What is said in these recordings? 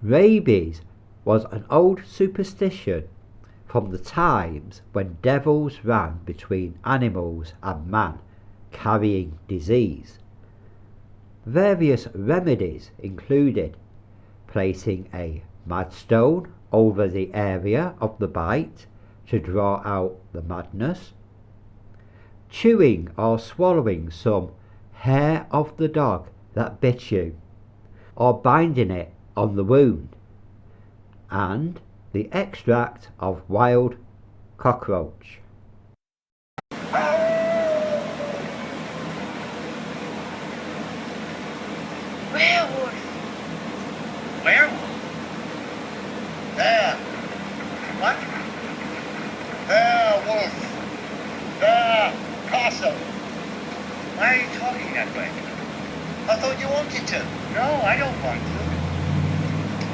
Rabies was an old superstition from the times when devils ran between animals and man, carrying disease. Various remedies included placing a madstone over the area of the bite to draw out the madness, chewing or swallowing some hair of the dog that bit you, or binding it on the wound, and the extract of wild cockroach. Werewolf! Werewolf? There. What? There, wolf. There, castle. Why are you talking that way? I thought you wanted to. No, I don't want to.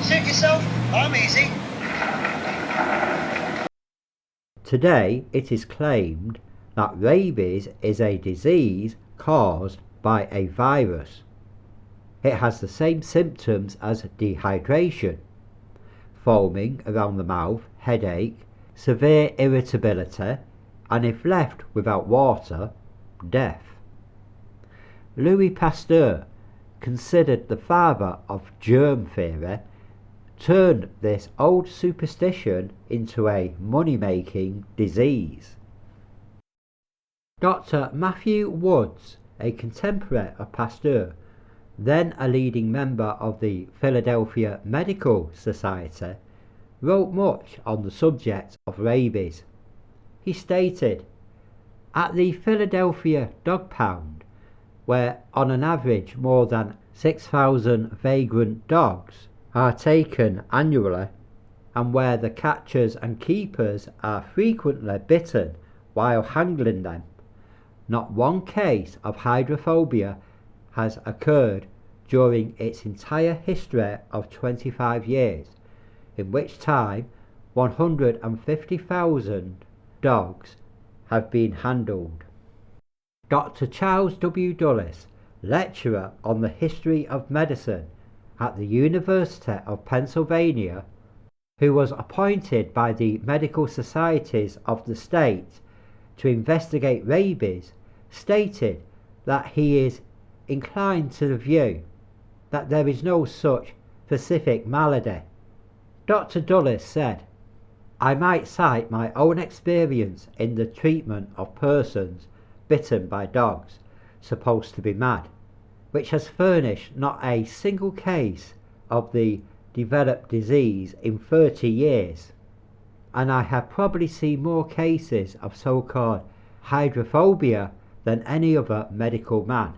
Suit yourself. I'm easy. Today it is claimed that rabies is a disease caused by a virus. It has the same symptoms as dehydration: foaming around the mouth, headache, severe irritability, and if left without water, death. Louis Pasteur, considered the father of germ theory, turned this old superstition into a money-making disease. Dr. Matthew Woods, a contemporary of Pasteur, then a leading member of the Philadelphia Medical Society, wrote much on the subject of rabies. He stated, "At the Philadelphia Dog Pound, where on an average more than 6,000 vagrant dogs are taken annually, and where the catchers and keepers are frequently bitten while handling them, not one case of hydrophobia has occurred during its entire history of 25 years, in which time 150,000 dogs have been handled." Dr. Charles W. Dulles, lecturer on the history of medicine at the University of Pennsylvania, who was appointed by the medical societies of the state to investigate rabies, stated that he is inclined to the view that there is no such specific malady. Dr. Dulles said, "I might cite my own experience in the treatment of persons bitten by dogs supposed to be mad, which has furnished not a single case of the developed disease in 30 years, and I have probably seen more cases of so-called hydrophobia than any other medical man."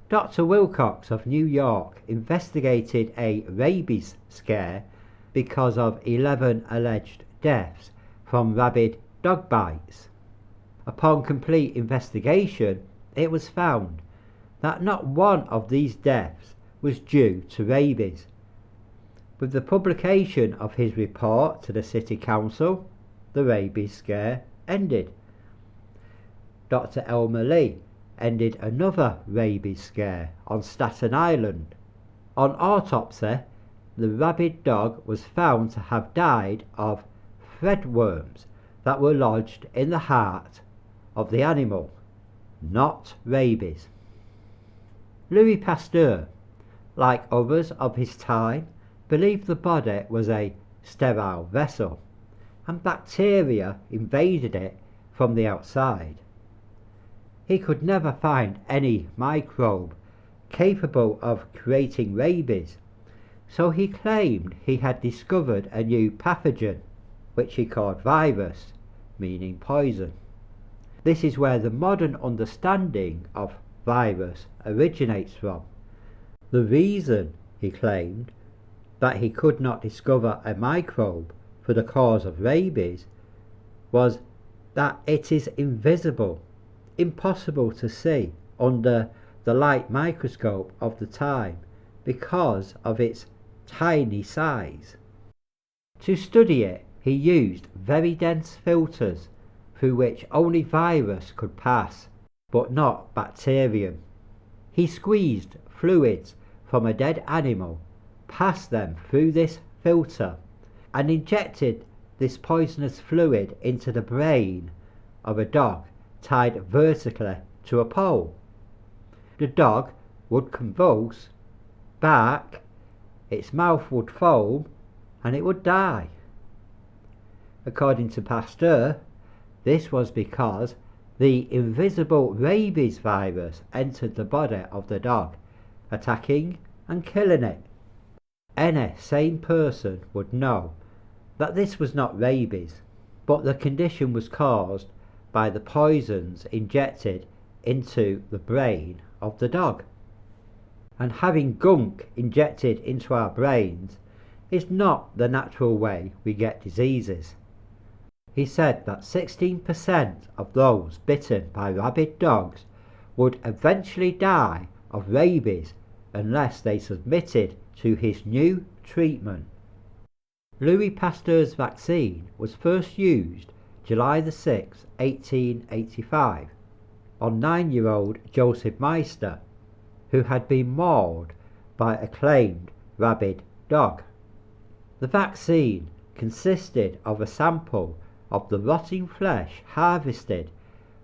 Dr. Wilcox of New York investigated a rabies scare because of 11 alleged deaths from rabid dog bites. Upon complete investigation, it was found that not one of these deaths was due to rabies. With the publication of his report to the City Council, the rabies scare ended. Dr. Elmer Lee ended another rabies scare on Staten Island. On autopsy, the rabid dog was found to have died of threadworms that were lodged in the heart of the animal, not rabies. Louis Pasteur, like others of his time, believed the body was a sterile vessel, and bacteria invaded it from the outside. He could never find any microbe capable of creating rabies, so he claimed he had discovered a new pathogen, which he called virus, meaning poison. This is where the modern understanding of virus originates from. The reason, he claimed, that he could not discover a microbe for the cause of rabies was that it is invisible, impossible to see under the light microscope of the time because of its tiny size. To study it, he used very dense filters through which only virus could pass, but not bacterium. He squeezed fluids from a dead animal, passed them through this filter and injected this poisonous fluid into the brain of a dog tied vertically to a pole. The dog would convulse, bark, its mouth would foam, and it would die. According to Pasteur, this was because the invisible rabies virus entered the body of the dog, attacking and killing it. Any sane person would know that this was not rabies, but the condition was caused by the poisons injected into the brain of the dog. And having gunk injected into our brains is not the natural way we get diseases. He said that 16% of those bitten by rabid dogs would eventually die of rabies unless they submitted to his new treatment. Louis Pasteur's vaccine was first used July 6, 1885, on 9-year-old Joseph Meister, who had been mauled by a claimed rabid dog. The vaccine consisted of a sample of the rotting flesh harvested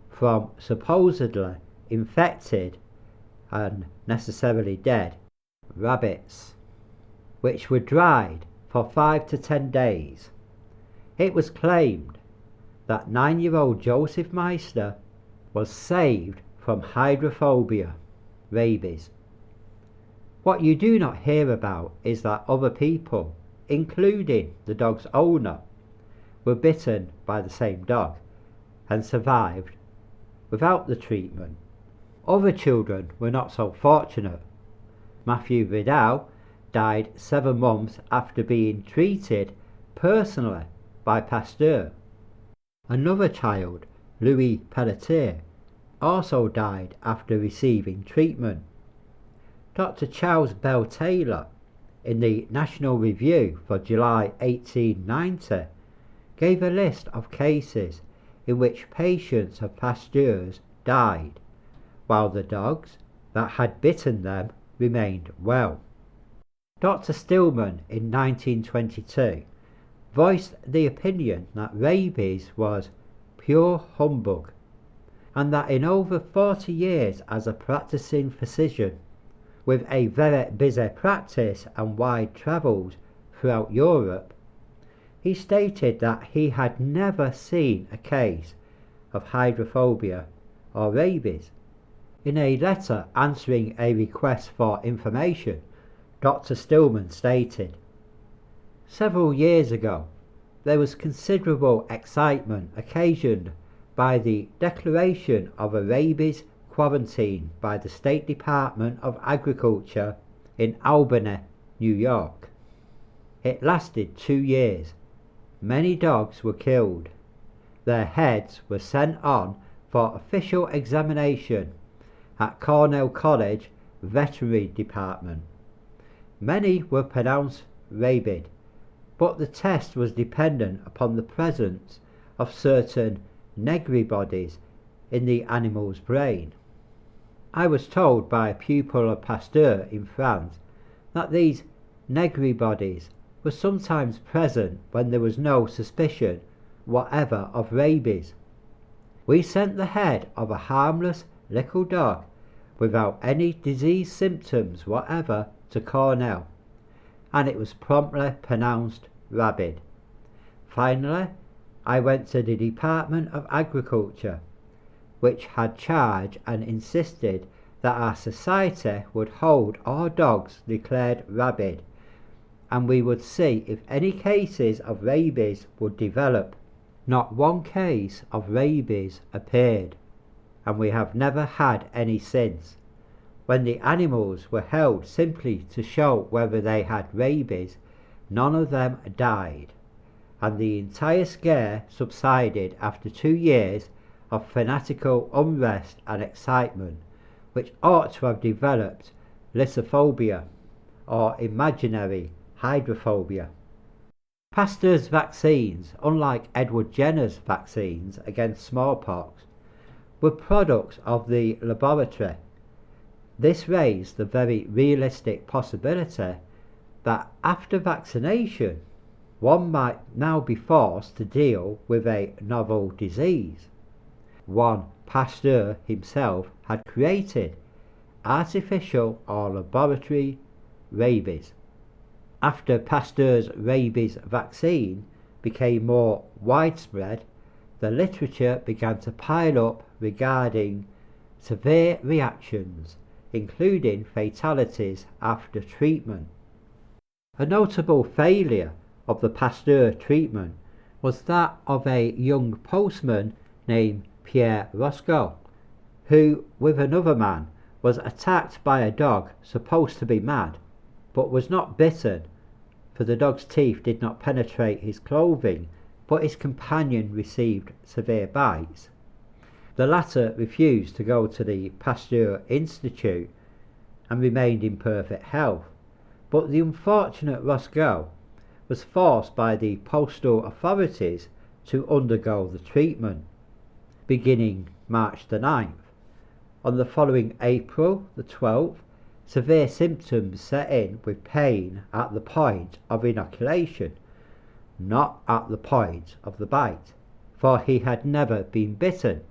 from supposedly infected and necessarily dead rabbits, which were dried for 5 to 10 days. It was claimed that 9-year-old Joseph Meister was saved from hydrophobia, rabies. What you do not hear about is that other people, including the dog's owner, were bitten by the same dog and survived without the treatment. Other children were not so fortunate. Matthew Vidal died 7 months after being treated personally by Pasteur. Another child, Louis Pt6, also died after receiving treatment. Dr. Charles Bell Taylor, in the National Review for July 1890, gave a list of cases in which patients of Pasteur's died, while the dogs that had bitten them remained well. Dr. Stillman in 1922 voiced the opinion that rabies was pure humbug, and that in over 40 years as a practicing physician, with a very busy practice and wide travels throughout Europe, he stated that he had never seen a case of hydrophobia or rabies. In a letter answering a request for information, Dr. Stillman stated, "Several years ago, there was considerable excitement occasioned by the declaration of a rabies quarantine by the State Department of Agriculture in Albany, New York. It lasted 2 years. Many dogs were killed. Their heads were sent on for official examination at Cornell College Veterinary Department. Many were pronounced rabid, but the test was dependent upon the presence of certain negri bodies in the animal's brain. I was told by a pupil of Pasteur in France that these negri bodies were sometimes present when there was no suspicion whatever of rabies. We sent the head of a harmless little dog without any disease symptoms whatever to Cornell, and it was promptly pronounced rabid. Finally, I went to the Department of Agriculture, which had charge, and insisted that our society would hold all dogs declared rabid, and we would see if any cases of rabies would develop. Not one case of rabies appeared, and we have never had any since. When the animals were held simply to show whether they had rabies, none of them died, and the entire scare subsided after 2 years of fanatical unrest and excitement, which ought to have developed lithophobia, or imaginary hydrophobia. Pasteur's vaccines, unlike Edward Jenner's vaccines against smallpox, were products of the laboratory. This raised the very realistic possibility that after vaccination, one might now be forced to deal with a novel disease, one Pasteur himself had created, artificial or laboratory rabies. After Pasteur's rabies vaccine became more widespread, the literature began to pile up regarding severe reactions, including fatalities after treatment. A notable failure of the Pasteur treatment was that of a young postman named Pierre Roscoe, who, with another man, was attacked by a dog supposed to be mad, but was not bitten, for the dog's teeth did not penetrate his clothing, but his companion received severe bites. The latter refused to go to the Pasteur Institute and remained in perfect health, but the unfortunate Roscoe was forced by the postal authorities to undergo the treatment, beginning March the 9th. On the following April the 12th, severe symptoms set in with pain at the point of inoculation, not at the point of the bite, for he had never been bitten.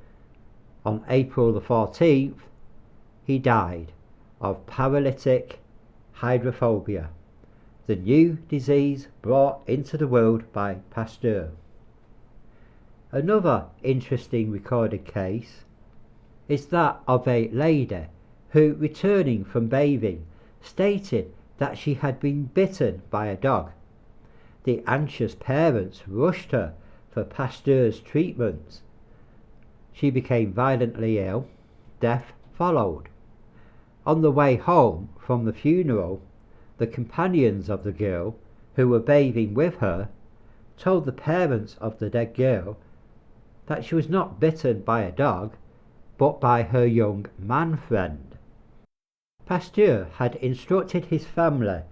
On April the 14th, he died of paralytic hydrophobia, the new disease brought into the world by Pasteur. Another interesting recorded case is that of a lady who, returning from bathing, stated that she had been bitten by a dog. The anxious parents rushed her for Pasteur's treatments. She became violently ill. Death followed. On the way home from the funeral, the companions of the girl, who were bathing with her, told the parents of the dead girl that she was not bitten by a dog, but by her young man friend. Pasteur had instructed his family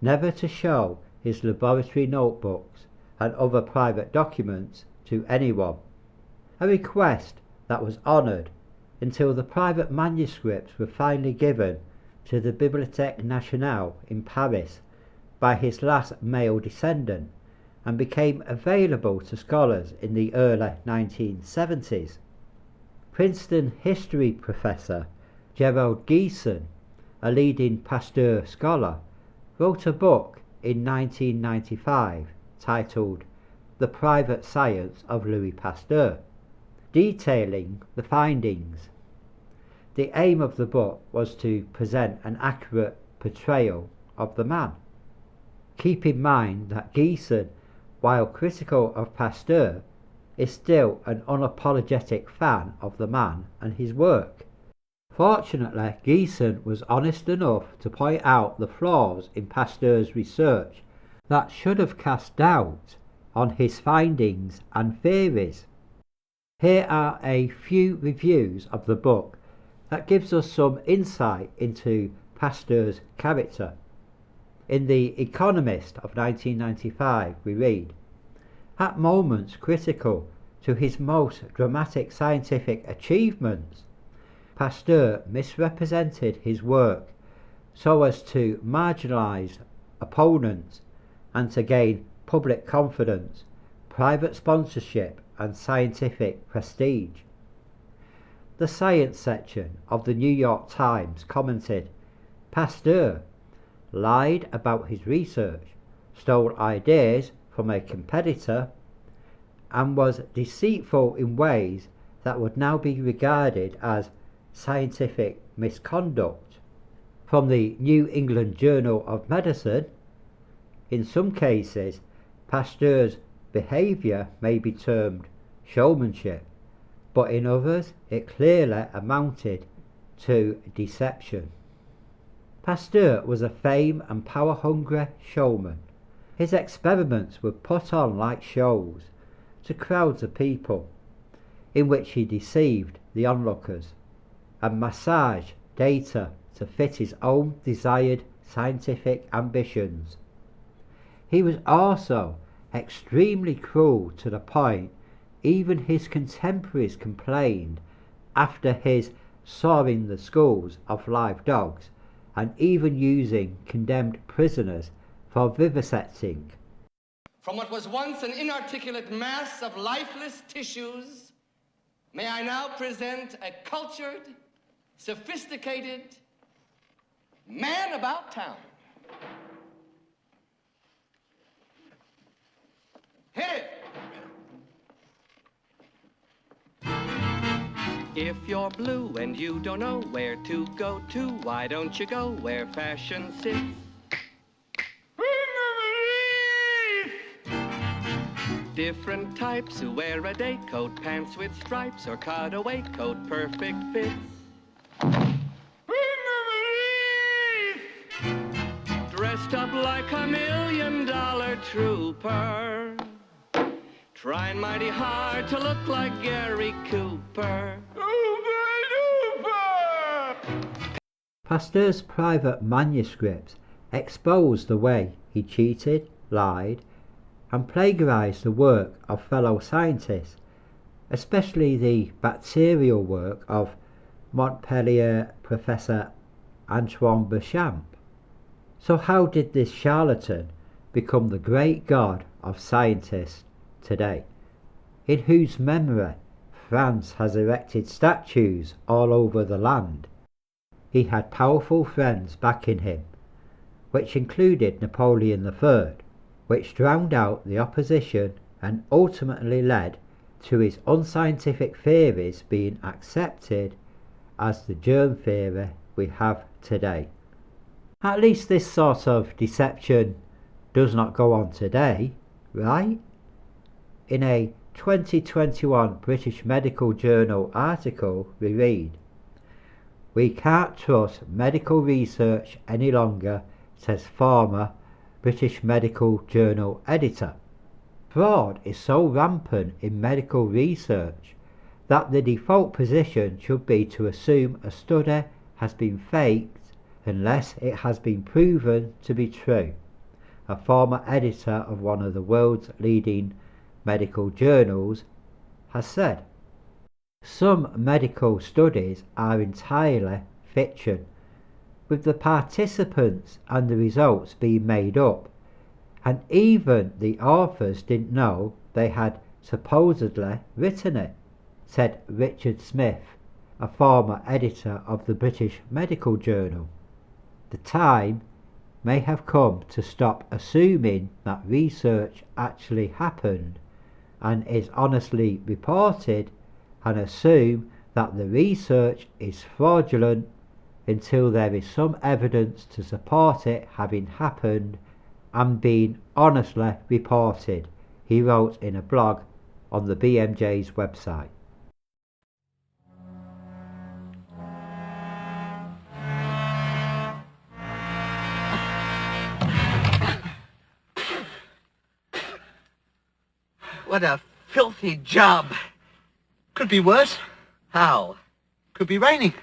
never to show his laboratory notebooks and other private documents to anyone, a request that was honoured until the private manuscripts were finally given to the Bibliothèque Nationale in Paris by his last male descendant and became available to scholars in the early 1970s. Princeton history professor Gerald Geeson, a leading Pasteur scholar, wrote a book in 1995 titled The Private Science of Louis Pasteur, detailing the findings. The aim of the book was to present an accurate portrayal of the man. Keep in mind that Geeson, while critical of Pasteur, is still an unapologetic fan of the man and his work. Fortunately, Geeson was honest enough to point out the flaws in Pasteur's research that should have cast doubt on his findings and theories. Here are a few reviews of the book that gives us some insight into Pasteur's character. In The Economist of 1995 we read, "At moments critical to his most dramatic scientific achievements, Pasteur misrepresented his work so as to marginalize opponents and to gain public confidence, private sponsorship and scientific prestige." The science section of the New York Times commented, "Pasteur lied about his research, stole ideas from a competitor, and was deceitful in ways that would now be regarded as scientific misconduct." From the New England Journal of Medicine, in some cases, Pasteur's behavior may be termed showmanship, but in others it clearly amounted to deception. Pasteur was a fame and power-hungry showman. His experiments were put on like shows to crowds of people, in which he deceived the onlookers and massaged data to fit his own desired scientific ambitions. He was also extremely cruel to the point even his contemporaries complained after his sawing the skulls of live dogs and even using condemned prisoners for vivisecting. From what was once an inarticulate mass of lifeless tissues, may I now present a cultured, sophisticated man about town. Hit it! If you're blue and you don't know where to go to, why don't you go where fashion sits? Different types who wear a day coat, pants with stripes, or cutaway coat, perfect fits. Dressed up like $1 million trooper, trying mighty hard to look like Gary Cooper. Pasteur's private manuscripts expose the way he cheated, lied, and plagiarized the work of fellow scientists, especially the bacterial work of Montpellier professor Antoine Béchamp. So how did this charlatan become the great god of scientists today, in whose memory France has erected statues all over the land? He had powerful friends backing him, which included Napoleon III, which drowned out the opposition and ultimately led to his unscientific theories being accepted as the germ theory we have today. At least this sort of deception does not go on today, right? In a 2021 British Medical Journal article we read, "We can't trust medical research any longer," says former British Medical Journal editor. Fraud is so rampant in medical research that the default position should be to assume a study has been faked unless it has been proven to be true, a former editor of one of the world's leading medical journals has said. Some medical studies are entirely fiction, with the participants and the results being made up, and even the authors didn't know they had supposedly written it, said Richard Smith, a former editor of the British Medical Journal. The time may have come to stop assuming that research actually happened and is honestly reported, and assume that the research is fraudulent until there is some evidence to support it having happened and being honestly reported, he wrote in a blog on the BMJ's website. What a filthy job. Could be worse. How? Could be raining.